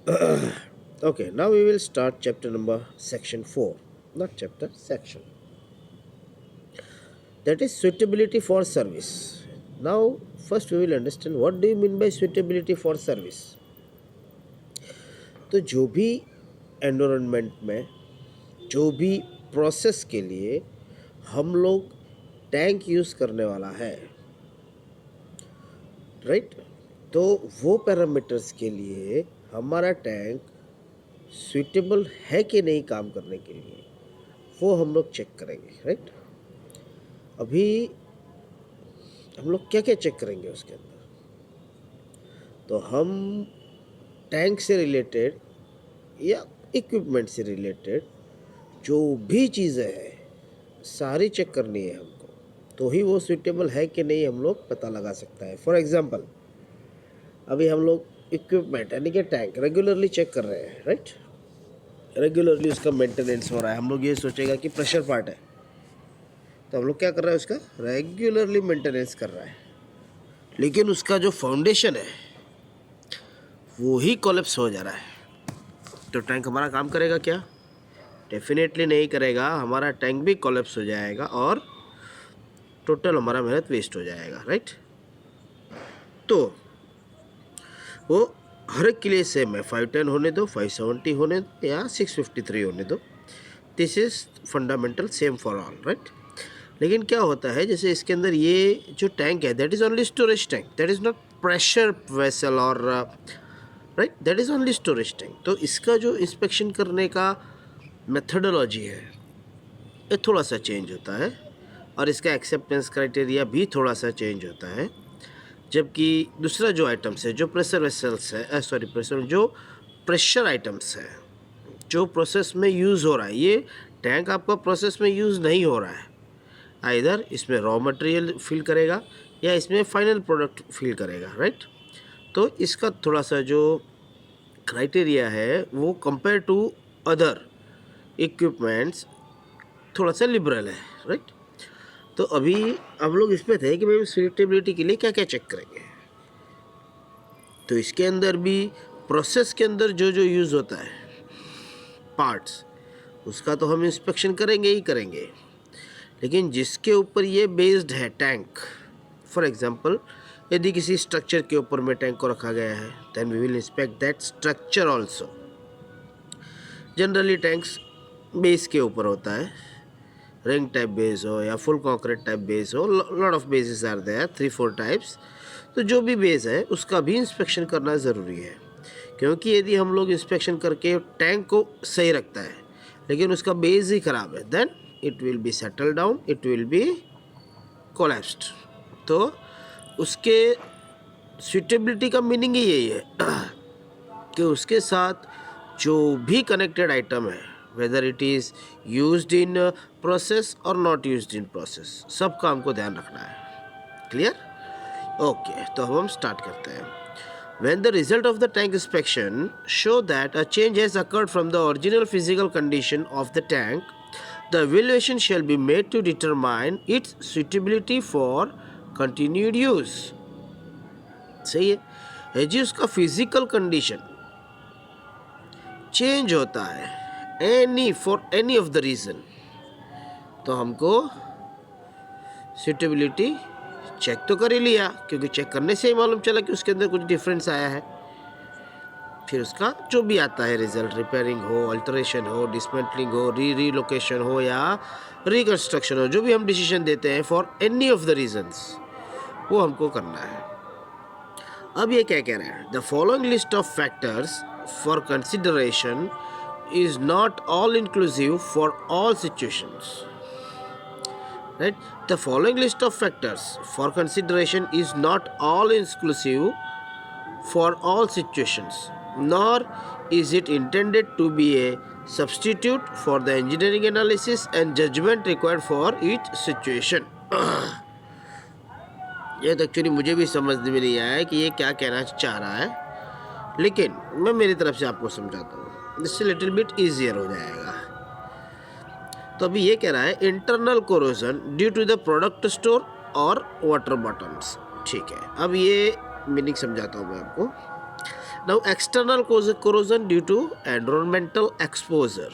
Okay, now we will start chapter number section 4, not chapter, section. That is suitability for service. Now, first we will understand what do you mean by suitability for service. तो जो भी environment में जो भी process के लिए हम लोग टैंक यूज़ करने वाला है, राइट, तो वो पैरामीटर्स के लिए हमारा टैंक सुइटेबल है कि नहीं काम करने के लिए, वो हम लोग चेक करेंगे, राइट। अभी हम लोग क्या क्या चेक करेंगे उसके अंदर, तो हम टैंक से रिलेटेड या इक्विपमेंट से रिलेटेड जो भी चीज़ें हैं सारी चेक करनी है हमको, तो ही वो सुइटेबल है कि नहीं हम लोग पता लगा सकता है। फॉर एग्जांपल, अभी हम लोग इक्विपमेंट यानी कि टैंक रेगुलरली चेक कर रहे हैं, राइट, रेगुलरली उसका मेंटेनेंस हो रहा है। हम लोग ये सोचेगा कि प्रेशर पार्ट है, तो हम लोग क्या कर रहे हैं, उसका रेगुलरली मेंटेनेंस कर रहा है, लेकिन उसका जो फाउंडेशन है वो ही कोलैप्स हो जा रहा है, तो टैंक हमारा काम करेगा क्या? डेफिनेटली नहीं करेगा। हमारा टैंक भी कोलैप्स हो जाएगा और टोटल हमारा मेहनत वेस्ट हो जाएगा, राइट। तो वो हर एक के लिए सेम है, 510 होने दो, 570 होने दो या 653 होने दो, this is fundamental same for all, right. लेकिन क्या होता है, जैसे इसके अंदर ये जो टैंक है that is only storage tank, that is not pressure vessel और right, that is only storage tank. तो इसका जो इंस्पेक्शन करने का मेथडोलॉजी है ये थोड़ा सा चेंज होता है और इसका एक्सेप्टेंस क्राइटेरिया भी थोड़ा सा चेंज होता है। जबकि दूसरा जो आइटम्स है, जो प्रेशर वेसल्स है, जो प्रेशर आइटम्स है, जो प्रोसेस में यूज़ हो रहा है, ये टैंक आपका प्रोसेस में यूज़ नहीं हो रहा है, आइदर इसमें रॉ मटेरियल फिल करेगा या इसमें फाइनल प्रोडक्ट फिल करेगा, राइट। तो इसका थोड़ा सा जो क्राइटेरिया है वो कंपेयर टू अदर इक्विपमेंट्स थोड़ा सा लिबरल है, राइट। तो अभी हम लोग इस पे थे कि भाई सुइटेबिलिटी के लिए क्या क्या चेक करेंगे। तो इसके अंदर भी प्रोसेस के अंदर जो जो यूज़ होता है पार्ट्स, उसका तो हम इंस्पेक्शन करेंगे ही करेंगे, लेकिन जिसके ऊपर ये बेस्ड है टैंक, फॉर एग्जांपल यदि किसी स्ट्रक्चर के ऊपर में टैंक को रखा गया है then we will inspect that structure also. Generally tanks base के ऊपर होता है, रिंग टाइप बेस हो या फुल कॉन्क्रीट टाइप बेस हो, lot of basis are there, 3-4 types. तो जो भी बेस है उसका भी इंस्पेक्शन करना ज़रूरी है, क्योंकि यदि हम लोग इंस्पेक्शन करके टैंक को सही रखता है लेकिन उसका बेस ही ख़राब है then it will be settle down, it will be collapsed. तो उसके सुइटेबिलिटी का मीनिंग ही यही है कि उसके साथ जो भी कनेक्टेड आइटम है, whether it is used in process और नॉट यूज्ड इन प्रोसेस, सब काम को ध्यान रखना है। क्लियर? ओके, तो अब हम स्टार्ट करते हैं। When the result of the tank inspection show that a change has occurred from the original physical condition of the tank, the evaluation shall be made to determine its suitability for continued use. सही है, यदि उसका physical condition change होता है for any of the reason, तो हमको suitability check तो कर ही लिया, क्योंकि चेक करने से ही मालूम चला कि उसके अंदर कुछ डिफरेंस आया है। फिर उसका जो भी आता है रिजल्ट, रिपेयरिंग हो, अल्टरेशन हो, डिसमेंटलिंग हो, रीलोकेशन हो या रिकन्स्ट्रक्शन हो, जो भी हम डिसीजन देते हैं for any of the reasons, वो हमको करना है। अब ये क्या कह रहा है, the following list of factors for consideration is not all inclusive for all situations, right? The following list of factors for consideration is not all inclusive for all situations, nor is it intended to be a substitute for the engineering analysis and judgment required for each situation. ये तो actually मुझे भी समझ में नहीं आया कि ये क्या कहना चाह रहा है, लेकिन मैं मेरी तरफ से आपको समझाता हूँ, इससे लिटिल बिट ईजियर हो जाएगा। तो अभी ये कह रहा है internal corrosion due to the product store और वाटर बॉटम्स, ठीक है। अब ये मीनिंग समझाता हूँ मैं आपको। Now, external corrosion due to environmental exposure,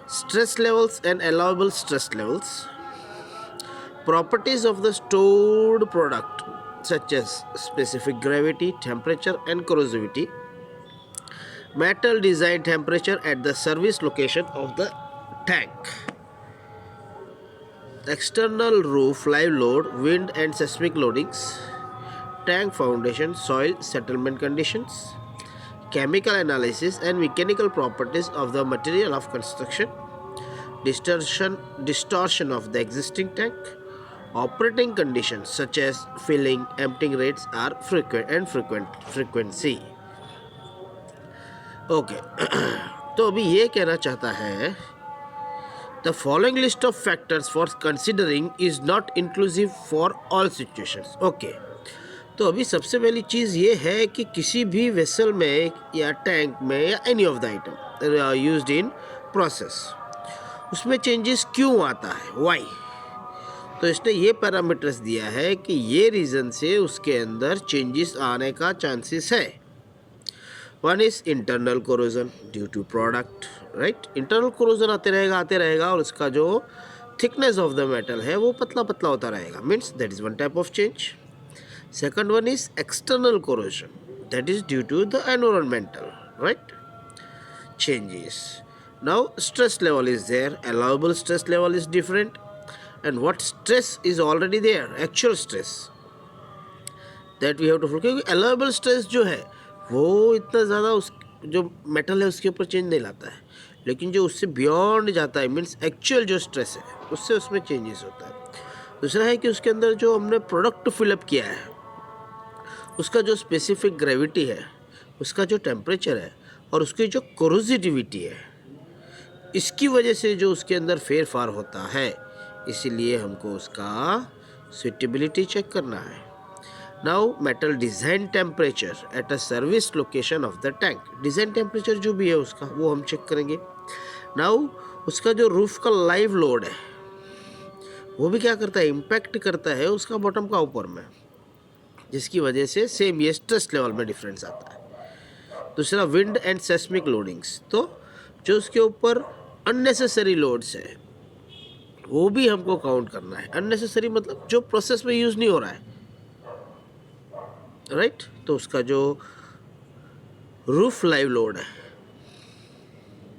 stress levels and allowable stress levels, properties of the stored product such as specific gravity, temperature and corrosivity, metal design, temperature at the service location of the tank, external roof, live load, wind and seismic loadings, tank foundation, soil settlement conditions, chemical analysis and mechanical properties of the material of construction, distortion of the existing tank, operating conditions such as filling, emptying rates are frequency. Okay. तो अभी ये कहना चाहता है the following list of factors for considering is not inclusive for all situations. Okay. तो अभी सबसे पहली चीज़ ये है कि किसी भी वेसल में या टैंक में या any of the item used in process उसमें चेंजेस क्यों आता है, वाई. तो इसने ये पैरामीटर्स दिया है कि ये रीज़न से उसके अंदर चेंजेस आने का चांसेस है. One is internal corrosion due to product, right. Internal corrosion आते रहेगा और उसका जो थिकनेस ऑफ द मेटल है वो पतला पतला होता रहेगा, means that is one type of change. Second one is external corrosion, that is due to the environmental, right, changes. Now stress level is there, allowable stress level is different, and what stress is already there, actual stress, that we have to follow. क्योंकि allowable stress जो है वो इतना ज़्यादा उस जो metal है उसके ऊपर चेंज नहीं लाता है, लेकिन जो उससे बियॉन्ड जाता है मीन्स एक्चुअल जो स्ट्रेस है उससे उसमें चेंजेस होता है. दूसरा है कि उसके अंदर जो हमने प्रोडक्ट फिलअप किया है उसका जो स्पेसिफिक ग्रेविटी है, उसका जो टेम्परेचर है और उसकी जो कोरोसिविटी है, इसकी वजह से जो उसके अंदर फेर फार होता है, इसीलिए हमको उसका सुइटेबिलिटी चेक करना है. Now metal design temperature at a service location of the tank, design temperature जो भी है उसका वो हम चेक करेंगे. नाउ उसका जो रूफ का लाइव लोड है वो भी क्या करता है, इम्पैक्ट करता है उसका बॉटम का ऊपर में, जिसकी वजह से सेम ये स्ट्रेस लेवल में डिफरेंस आता है. दूसरा विंड एंड सेस्मिक लोडिंग्स, तो जो उसके ऊपर अननेसेसरी लोड्स है वो भी हमको काउंट करना है. अननेसेसरी मतलब जो प्रोसेस में यूज़ नहीं हो रहा है, राइट. तो उसका जो रूफ लाइव लोड है,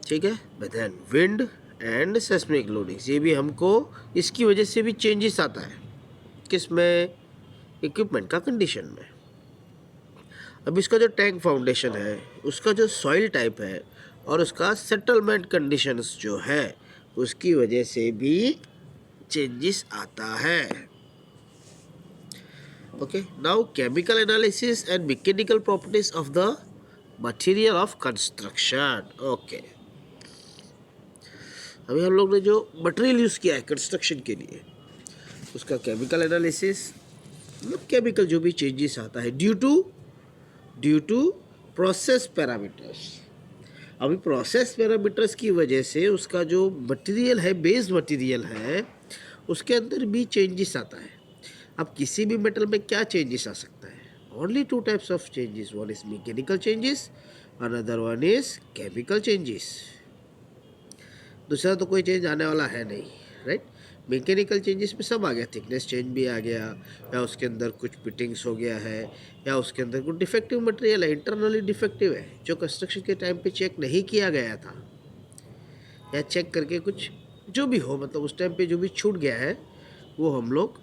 ठीक है, then wind and seismic loadings, ये भी हमको इसकी वजह से भी चेंजेस आता है. किस में, इक्विपमेंट का कंडीशन में. अब इसका जो टैंक फाउंडेशन है, उसका जो सॉइल टाइप है और उसका सेटलमेंट कंडीशंस जो है उसकी वजह से भी चेंजेस आता है. Okay. Now chemical analysis and mechanical properties of the material of construction. Okay. अभी हम लोग ने जो मटेरियल यूज़ किया है कंस्ट्रक्शन के लिए उसका केमिकल एनालिसिस, मतलब केमिकल जो भी चेंजेस आता है ड्यू टू प्रोसेस पैरामीटर्स. अभी प्रोसेस पैरामीटर्स की वजह से उसका जो मटेरियल है, बेस मटेरियल है, उसके अंदर भी चेंजेस आता है. अब किसी भी मेटल में क्या चेंजेस आ सकता है, only two types of changes, one is mechanical changes, another one is chemical changes. दूसरा तो कोई चेंज आने वाला है नहीं, राइट. मैकेनिकल चेंजेस में सब आ गया, थिकनेस चेंज भी आ गया, या उसके अंदर कुछ फिटिंग्स हो गया है, या उसके अंदर कुछ डिफेक्टिव मटेरियल है, इंटरनली डिफेक्टिव है जो कंस्ट्रक्शन के टाइम पे चेक नहीं किया गया था, या चेक करके कुछ जो भी हो, मतलब उस टाइम पे जो भी छूट गया है वो हम लोग